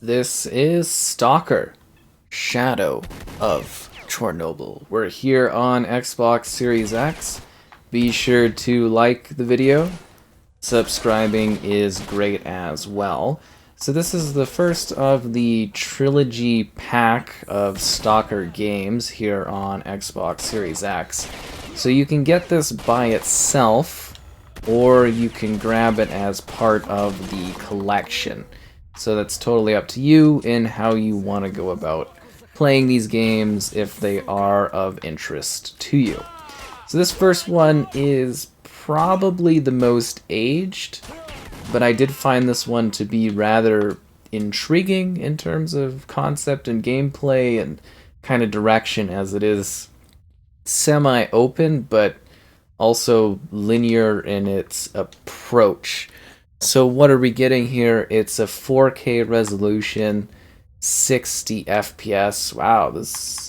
This is Stalker, Shadow of Chornobyl. We're here on Xbox Series X. Be sure to like the video. Subscribing is great as well. So this is the first of the trilogy pack of Stalker games here on Xbox Series X. So you can get this by itself, or you can grab it as part of the collection. So that's totally up to you in how you want to go about playing these games if they are of interest to you. So this first one is probably the most aged, but I did find this one to be rather intriguing in terms of concept and gameplay and kind of direction, as it is semi-open but also linear in its approach. So what are we getting here? It's a 4K resolution, 60 FPS. Wow, this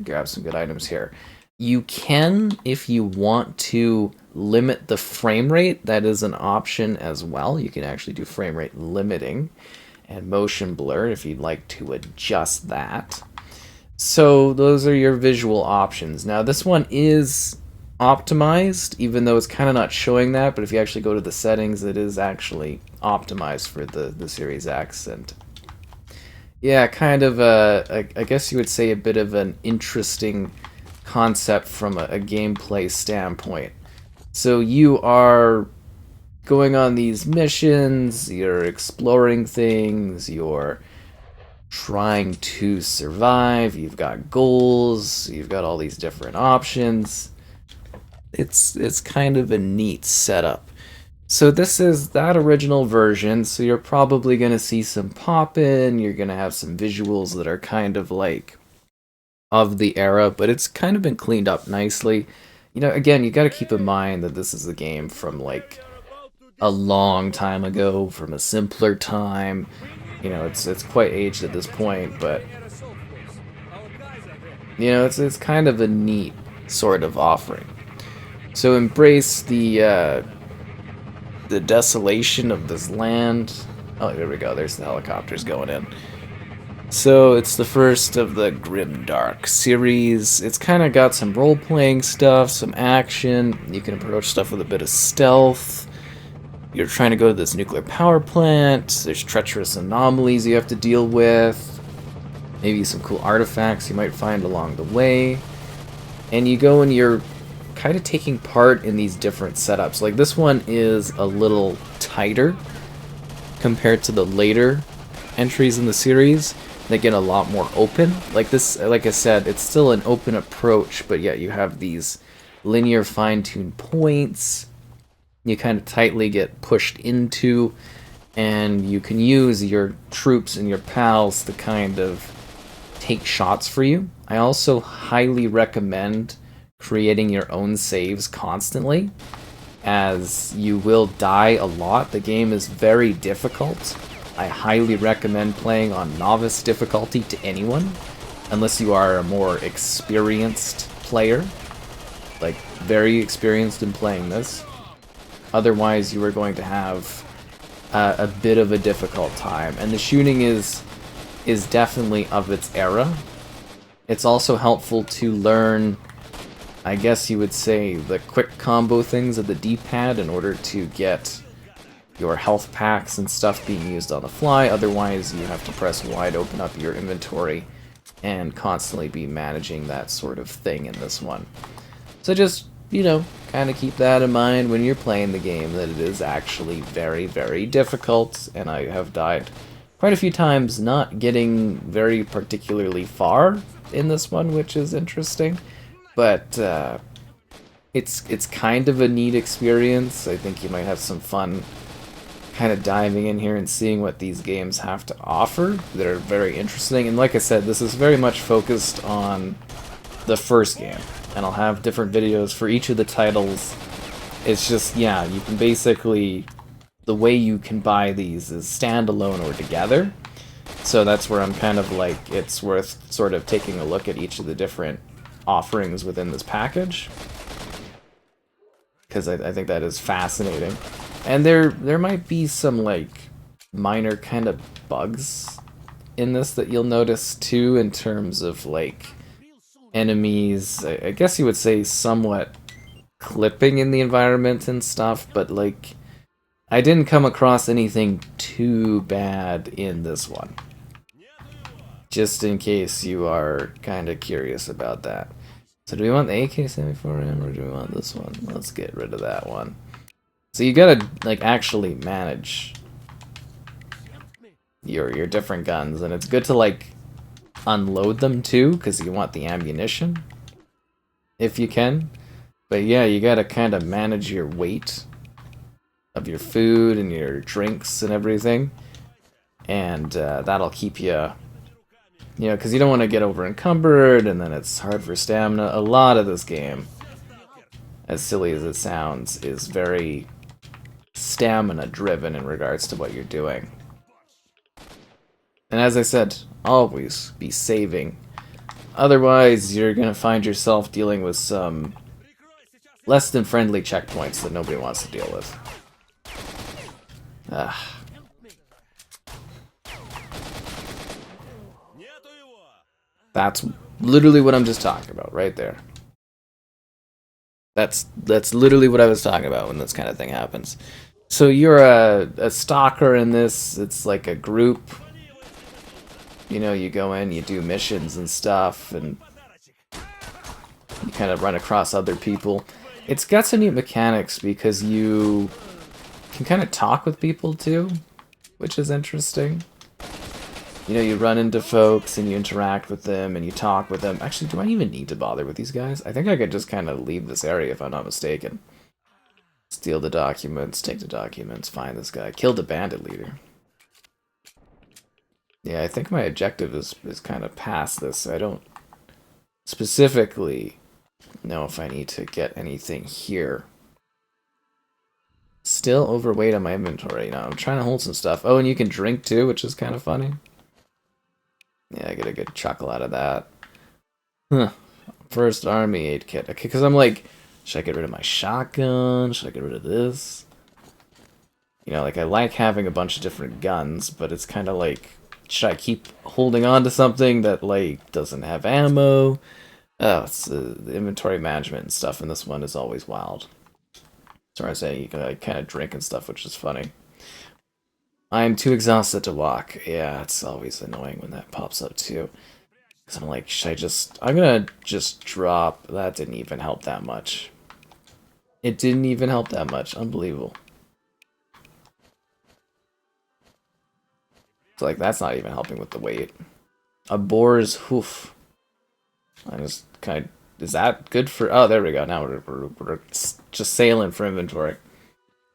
grab some good items here. You can, if you want to, limit the frame rate. That is an option as well. You can actually do frame rate limiting and motion blur if you'd like to adjust that. So those are your visual options. Now this one is optimized, even though it's kind of not showing that, but if you actually go to the settings, it is actually optimized for the Series X. And yeah, kind of I guess you would say a bit of an interesting concept from a gameplay standpoint. So you are going on these missions, you're exploring things, you're trying to survive, you've got goals, you've got all these different options. It's kind of a neat setup. So this is that original version, so you're probably going to see some pop-in, you're going to have some visuals that are kind of like of the era, but it's kind of been cleaned up nicely. You know, again, you got to keep in mind that this is a game from like a long time ago, from a simpler time. You know, it's quite aged at this point, but you know, it's kind of a neat sort of offering. So embrace the desolation of this land. Oh, there we go. There's the helicopters going in. So it's the first of the Grimdark series. It's kind of got some role-playing stuff, some action. You can approach stuff with a bit of stealth. You're trying to go to this nuclear power plant. There's treacherous anomalies you have to deal with. Maybe some cool artifacts you might find along the way. And you go and you're kind of taking part in these different setups. Like this one is a little tighter compared to the later entries in the series. They get a lot more open. Like this, like I said, it's still an open approach, but yet you have these linear fine-tuned points. You kind of tightly get pushed into, and you can use your troops and your pals to kind of take shots for you. I also highly recommend creating your own saves constantly, as you will die a lot. The game is very difficult. I highly recommend playing on novice difficulty to anyone, unless you are a more experienced player, like very experienced in playing this. Otherwise, you are going to have a bit of a difficult time, and the shooting is definitely of its era. It's also helpful to learn, I guess you would say, the quick combo things of the D-pad in order to get your health packs and stuff being used on the fly. Otherwise, you have to press wide, open up your inventory, and constantly be managing that sort of thing in this one. So just, you know, kind of keep that in mind when you're playing the game, that it is actually very, very difficult, and I have died quite a few times not getting very particularly far in this one, which is interesting. But it's kind of a neat experience. I think you might have some fun kind of diving in here and seeing what these games have to offer. They're very interesting, and like I said, this is very much focused on the first game, and I'll have different videos for each of the titles. It's just, yeah, you can basically, the way you can buy these is standalone or together. So that's where I'm kind of like, it's worth sort of taking a look at each of the different offerings within this package, because I think that is fascinating. And there might be some like minor kind of bugs in this that you'll notice too, in terms of like enemies. I guess you would say somewhat clipping in the environment and stuff, but like I didn't come across anything too bad in this one. Just in case you are kind of curious about that. So do we want the AK-74M or do we want this one? Let's get rid of that one. So you gotta like actually manage your different guns, and it's good to like unload them too, because you want the ammunition if you can. But yeah, you gotta kind of manage your weight of your food and your drinks and everything, and that'll keep you, you know, because you don't want to get over encumbered, and then it's hard for stamina. A lot of this game, as silly as it sounds, is very stamina driven in regards to what you're doing. And as I said, always be saving. Otherwise, you're going to find yourself dealing with some less than friendly checkpoints that nobody wants to deal with. That's literally what I'm just talking about right there. That's literally what I was talking about when this kind of thing happens. So you're a stalker in this. It's like a group. You know, you go in, you do missions and stuff, and you kind of run across other people. It's got some neat mechanics because you can kind of talk with people too, which is interesting. You know, you run into folks and you interact with them and you talk with them. Actually, do I even need to bother with these guys? I think I could just kind of leave this area if I'm not mistaken. Steal the documents, take the documents, find this guy, kill the bandit leader. Yeah, I think my objective is kind of past this. So I don't specifically know if I need to get anything here. Still overweight on my inventory. Now I'm trying to hold some stuff. Oh, and you can drink too, which is kind of funny. Yeah, I get a good chuckle out of that. Huh. First army aid kit. Okay, because I'm like, should I get rid of my shotgun? Should I get rid of this? You know, like I like having a bunch of different guns, but it's kind of like, should I keep holding on to something that like doesn't have ammo? Oh, it's the inventory management and stuff in this one is always wild. So I say you can like kind of drink and stuff, which is funny. I'm too exhausted to walk. Yeah, it's always annoying when that pops up too. Because I'm like, should I just... I'm gonna just drop... That didn't even help that much. It didn't even help that much. Unbelievable. It's like, that's not even helping with the weight. A boar's hoof. I just kind of... Is that good for... Oh, there we go. Now we're just sailing for inventory.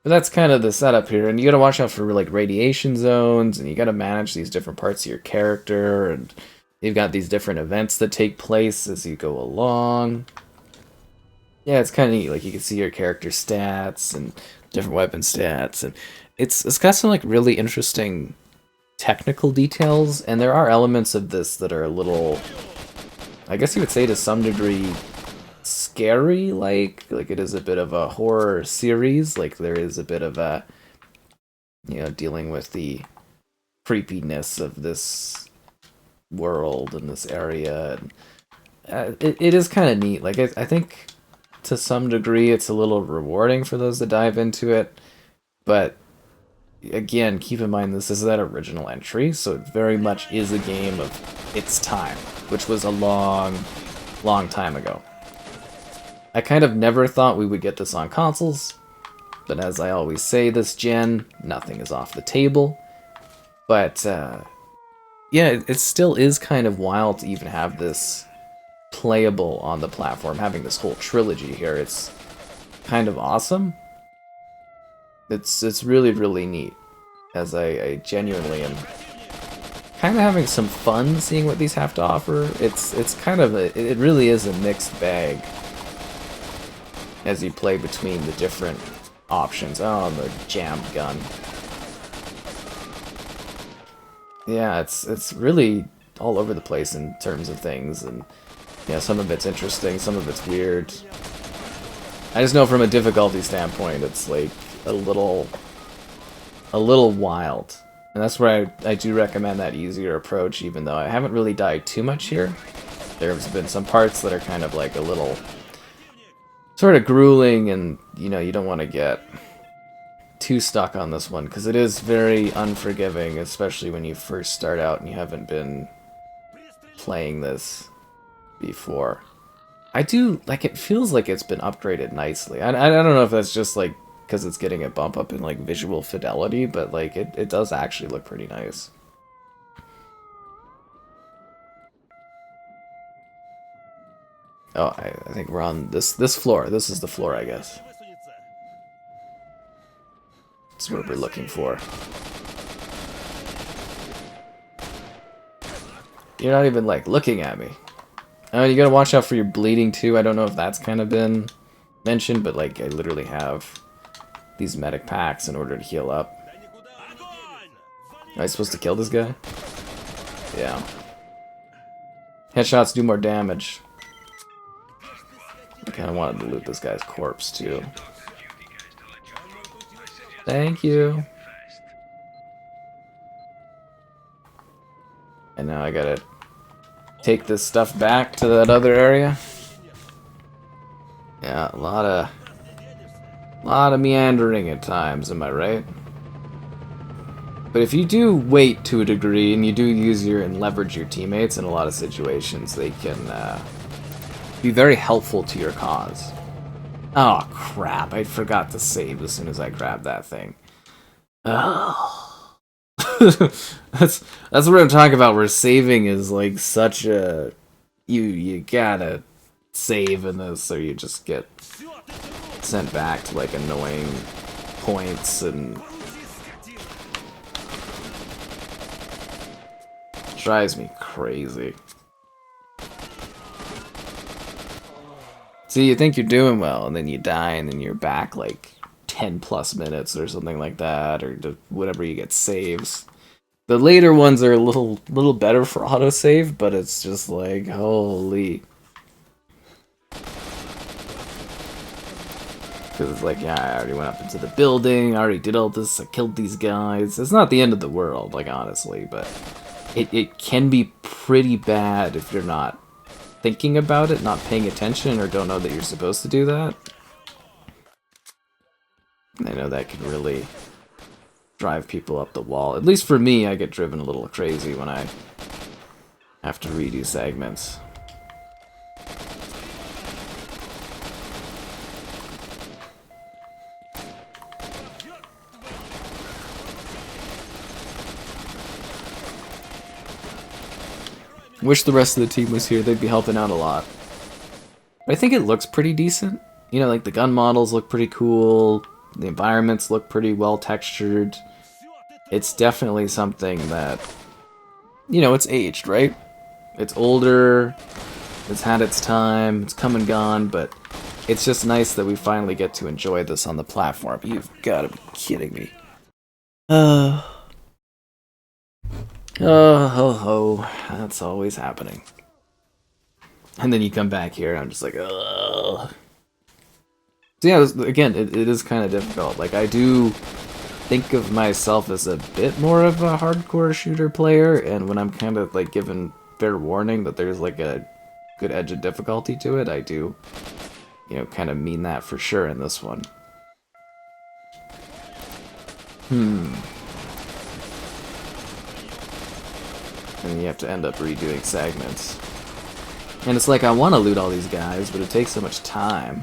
But that's kind of the setup here, and you gotta watch out for like radiation zones, and you gotta manage these different parts of your character, and you've got these different events that take place as you go along. Yeah, it's kind of neat. Like you can see your character stats and different weapon stats, and it's got some like really interesting technical details, and there are elements of this that are a little, I guess you would say to some degree, scary. Like it is a bit of a horror series. Like there is a bit of a, you know, dealing with the creepiness of this world and this area. And, it is kind of neat. Like I think to some degree it's a little rewarding for those that dive into it, but again, keep in mind this is that original entry, so it very much is a game of its time, which was a long time ago. I kind of never thought we would get this on consoles, but as I always say this gen, nothing is off the table. But yeah, it still is kind of wild to even have this playable on the platform, having this whole trilogy here. It's kind of awesome. It's really, really neat, as I genuinely am kind of having some fun seeing what these have to offer. It's kind of it really is a mixed bag as you play between the different options. Oh, the jammed gun. Yeah, it's really all over the place in terms of things, and yeah, some of it's interesting, some of it's weird. I just know from a difficulty standpoint, it's like a little wild. And that's where I do recommend that easier approach, even though I haven't really died too much here. There's been some parts that are kind of like a little sort of grueling, and you know, you don't want to get too stuck on this one, because it is very unforgiving, especially when you first start out and you haven't been playing this before. I do, like, it feels like it's been upgraded nicely. I don't know if that's just, like, because it's getting a bump up in, like, visual fidelity, but, like, it does actually look pretty nice. Oh, I think we're on this floor. This is the floor, I guess. That's what we're looking for. You're not even, like, looking at me. Oh, you gotta watch out for your bleeding, too. I don't know if that's kind of been mentioned, but, like, I literally have these medic packs in order to heal up. Am I supposed to kill this guy? Yeah. Headshots do more damage. I kind of wanted to loot this guy's corpse, too. Thank you. And now I gotta take this stuff back to that other area. Yeah, a lot of meandering at times, am I right? But if you do wait to a degree, and you do use and leverage your teammates in a lot of situations, they can be very helpful to your cause. Oh crap, I forgot to save as soon as I grabbed that thing. Oh. that's what I'm talking about, where saving is like such a... You gotta save in this, or you just get sent back to like annoying points, and drives me crazy. See, you think you're doing well, and then you die, and then you're back like 10 plus minutes or something like that, or whatever you get saves. The later ones are a little better for autosave, but it's just like, holy. Because it's like, yeah, I already went up into the building, I already did all this, I killed these guys. It's not the end of the world, like, honestly, but it can be pretty bad if you're not thinking about it, not paying attention, or don't know that you're supposed to do that. I know that can really drive people up the wall. At least for me, I get driven a little crazy when I have to redo segments. Wish the rest of the team was here, they'd be helping out a lot. But I think it looks pretty decent. You know, like the gun models look pretty cool, the environments look pretty well textured. It's definitely something that, you know, it's aged, right? It's older, it's had its time, it's come and gone, but it's just nice that we finally get to enjoy this on the platform. You've got to be kidding me. Oh, ho, ho. That's always happening. And then you come back here, and I'm just like, ugh. So yeah, again, it is kind of difficult. Like, I do think of myself as a bit more of a hardcore shooter player, and when I'm kind of, like, given fair warning that there's, like, a good edge of difficulty to it, I do, you know, kind of mean that for sure in this one. And you have to end up redoing segments. And it's like, I want to loot all these guys, but it takes so much time.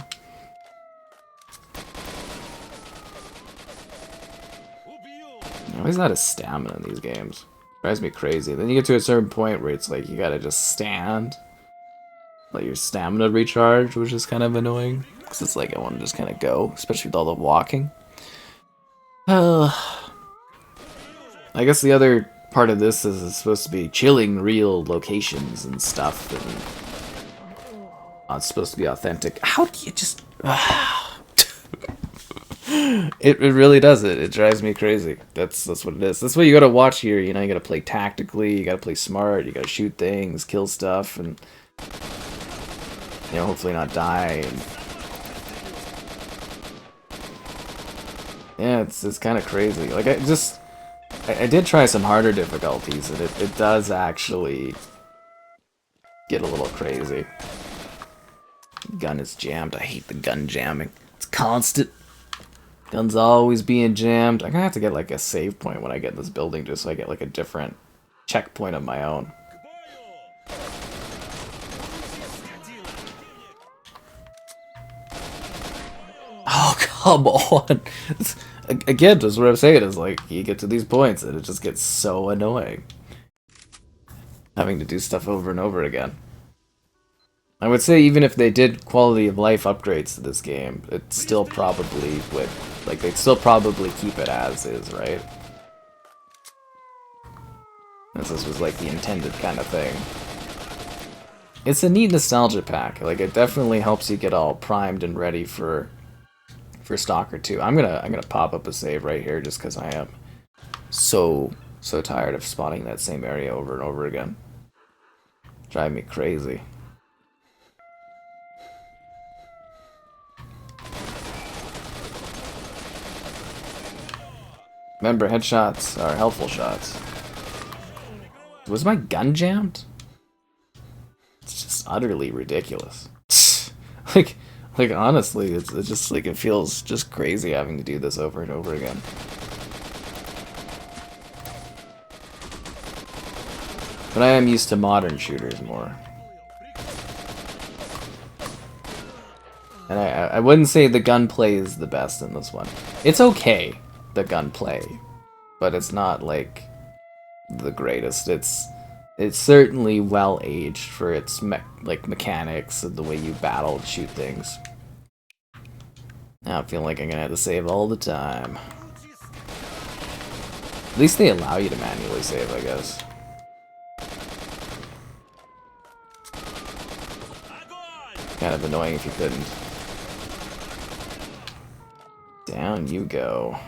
Always out of stamina in these games. Drives me crazy. Then you get to a certain point where it's like, you gotta just stand. Let your stamina recharge, which is kind of annoying. Because it's like, I want to just kind of go, especially with all the walking. I guess the other part of this is it's supposed to be chilling real locations and stuff, and it's supposed to be authentic. How do you just... it really does it. It drives me crazy. That's what it is. That's what you gotta watch here, you know, you gotta play tactically, you gotta play smart, you gotta shoot things, kill stuff, and, you know, hopefully not die. And yeah, it's kind of crazy. Like, I just... I did try some harder difficulties, and it does actually get a little crazy. Gun is jammed. I hate the gun jamming. It's constant. Gun's always being jammed. I'm gonna have to get like a save point when I get in this building just so I get like a different checkpoint of my own. Oh, come on. Again, just what I'm saying is like you get to these points and it just gets so annoying. Having to do stuff over and over again. I would say even if they did quality of life upgrades to this game, it still probably would, like, they'd still probably keep it as is, right? As this was like the intended kind of thing. It's a neat nostalgia pack. Like, it definitely helps you get all primed and ready for Stalker 2. I'm gonna pop up a save right here just because I am so tired of spawning that same area over and over again. Drive me crazy. Remember, headshots are helpful shots. Was my gun jammed? It's just utterly ridiculous. like honestly, it's just like it feels just crazy having to do this over and over again. But I am used to modern shooters more. And I wouldn't say the gunplay is the best in this one. It's okay, the gunplay, but it's not like the greatest. It's certainly well aged for its mechanics and the way you battle and shoot things. Now I feel like I'm gonna have to save all the time. At least they allow you to manually save, I guess. Kind of annoying if you couldn't. Down you go.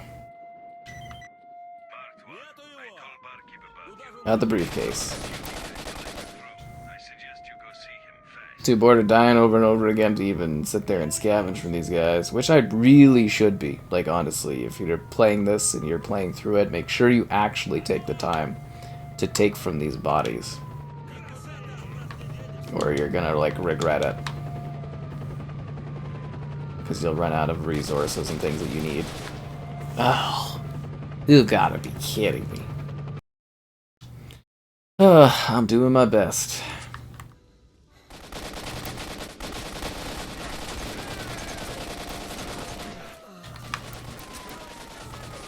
Out the briefcase. Too bored of dying over and over again to even sit there and scavenge from these guys, which I really should be. Like, honestly, if you're playing this and you're playing through it, make sure you actually take the time to take from these bodies, or you're gonna, like, regret it. Because you'll run out of resources and things that you need. Oh, you gotta be kidding me. I'm doing my best.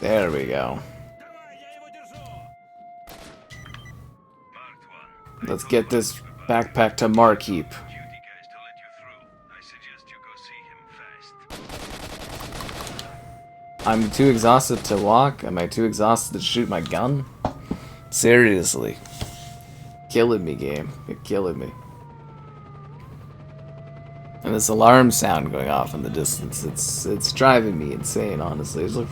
There we go. Let's get this backpack to Markeep. I'm too exhausted to walk? Am I too exhausted to shoot my gun? Seriously. Killing me, game. You're killing me. And this alarm sound going off in the distance, it's driving me insane, honestly. It's like,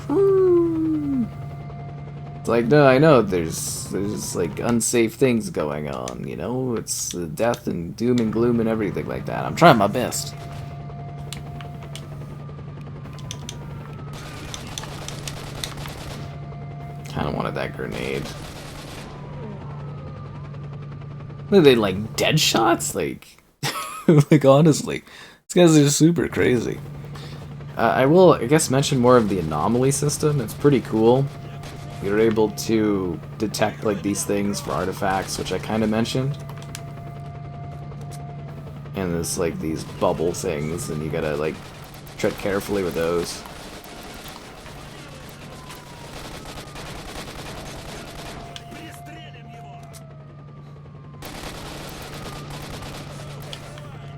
it's like, no, I know there's like unsafe things going on, you know? It's death and doom and gloom and everything like that. I'm trying my best. Kinda wanted that grenade. Are they like dead shots? Like, like honestly, these guys are super crazy. I will, I guess, mention more of the anomaly system. It's pretty cool. You're able to detect like these things for artifacts, which I kind of mentioned. And there's like these bubble things, and you gotta like tread carefully with those.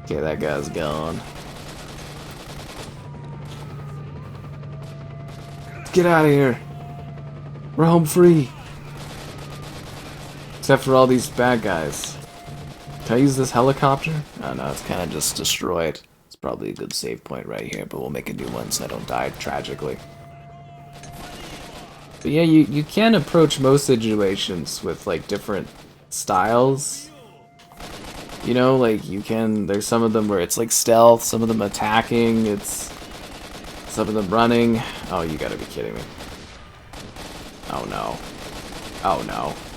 Okay, that guy's gone. Get out of here. We're home free. Except for all these bad guys. Can I use this helicopter? Oh no, it's kind of just destroyed. It's probably a good save point right here, but we'll make a new one so I don't die tragically. But yeah, you can approach most situations with like different styles. You know, like you can, there's some of them where it's like stealth, some of them attacking, it's some of them running. Oh, you gotta be kidding me. Oh no. Oh no.